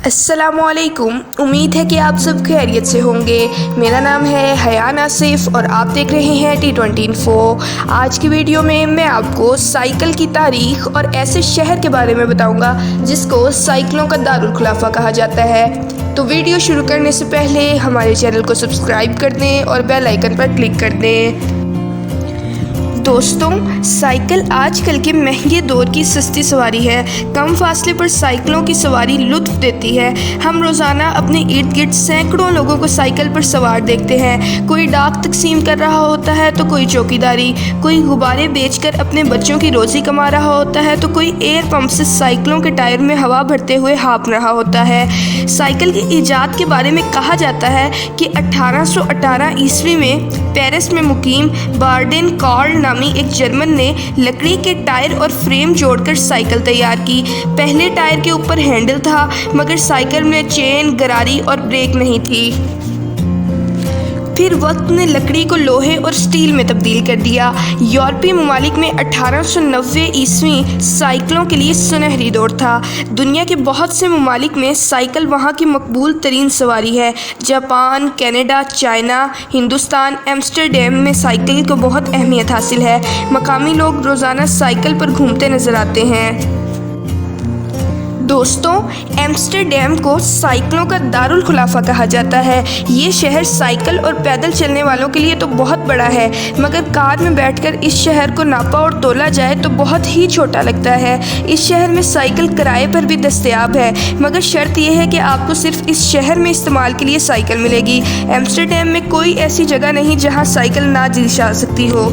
अस्सलामु अलैकुम। उम्मीद है कि आप सब खैरियत से होंगे। मेरा नाम है हयान आसिफ और आप देख रहे हैं T20 इन्फो। आज की वीडियो में मैं आपको साइकिल की तारीख और ऐसे शहर के बारे में बताऊंगा जिसको साइकिलों का दारुल खुलाफा कहा जाता है। तो वीडियो शुरू करने से पहले हमारे चैनल को सब्सक्राइब कर दें और बेल आइकन पर क्लिक कर दें। दोस्तों, साइकिल आजकल के महंगे दौर की सस्ती सवारी है। कम फासले पर साइकिलों की सवारी लुत्फ देती है। हम रोज़ाना अपने इर्द गिर्द सैकड़ों लोगों को साइकिल पर सवार देखते हैं। कोई डाक तकसीम कर रहा होता है तो कोई चौकीदारी, कोई गुब्बारे बेचकर अपने बच्चों की रोज़ी कमा रहा होता है तो कोई एयर पंप से साइकिलों के टायर में हवा भरते हुए हाँफ रहा होता है। साइकिल की ईजाद के बारे में कहा जाता है कि 1818 ईस्वी में पेरिस में मुकीम बार्डेन कार्ल नामी एक जर्मन ने लकड़ी के टायर और फ्रेम जोड़कर साइकिल तैयार की। पहले टायर के ऊपर हैंडल था मगर साइकिल में चेन, गरारी और ब्रेक नहीं थी। फिर वक्त ने लकड़ी को लोहे और स्टील में तब्दील कर दिया। यूरोपीय ममालिक में 1890 ईस्वी साइकिलों के लिए सुनहरी दौर था। दुनिया के बहुत से ममालिक में साइकिल वहाँ की मकबूल तरीन सवारी है। Japan, Canada, China, Hindustan, Amsterdam में साइकिल को बहुत अहमियत हासिल है। मकामी लोग रोज़ाना साइकिल पर घूमते नज़र आते हैं। दोस्तों, एम्स्टरडैम को साइकिलों का दारुल खुलाफा कहा जाता है। ये शहर साइकिल और पैदल चलने वालों के लिए तो बहुत बड़ा है मगर कार में बैठकर इस शहर को नापा और तोला जाए तो बहुत ही छोटा लगता है। इस शहर में साइकिल किराए पर भी दस्तयाब है मगर शर्त यह है कि आपको सिर्फ इस शहर में इस्तेमाल के लिए साइकिल मिलेगी। एम्स्टरडैम में कोई ऐसी जगह नहीं जहाँ साइकिल ना जा सकती हो।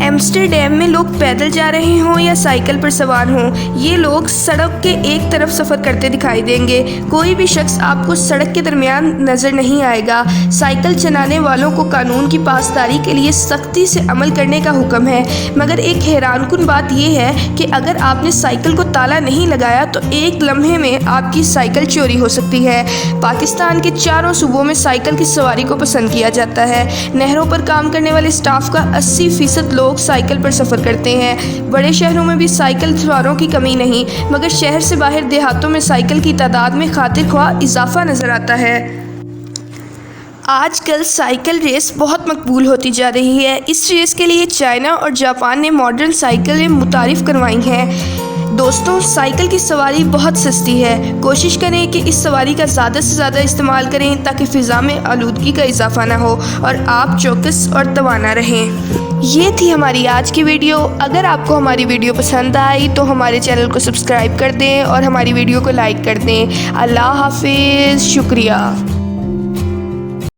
एम्स्टरडैम में लोग पैदल जा रहे हों या साइकिल पर सवार हों, ये लोग सड़क के एक तरफ सफ़र करते दिखाई देंगे। कोई भी शख्स आपको सड़क के दरमियान नज़र नहीं आएगा। साइकिल चलाने वालों को कानून की पासदारी के लिए सख्ती से अमल करने का हुक्म है मगर एक हैरानकुन बात यह है कि अगर आपने साइकिल को ताला नहीं लगाया तो एक लम्हे में आपकी साइकिल चोरी हो सकती है। पाकिस्तान के चारों सूबों में साइकिल की सवारी को पसंद किया जाता है। नहरों पर काम करने वाले स्टाफ का 80% लोग साइकिल पर सफ़र करते हैं। बड़े शहरों में भी साइकिल सवारों की कमी नहीं मगर शहर से बाहर देहातों में साइकिल की तादाद में खातिर ख्वाह इजाफा नज़र आता है। आजकल साइकिल रेस बहुत मकबूल होती जा रही है। इस रेस के लिए चाइना और जापान ने मॉडर्न साइकिलें मुतारिफ करवाई हैं। दोस्तों, साइकिल की सवारी बहुत सस्ती है। कोशिश करें कि इस सवारी का ज़्यादा से ज़्यादा इस्तेमाल करें ताकि फ़िज़ा में आलूदगी का इजाफा ना हो और आप चौकस और तवाना रहें। ये थी हमारी आज की वीडियो। अगर आपको हमारी वीडियो पसंद आई तो हमारे चैनल को सब्सक्राइब कर दें और हमारी वीडियो को लाइक कर दें। अल्लाह हाफिज़। शुक्रिया।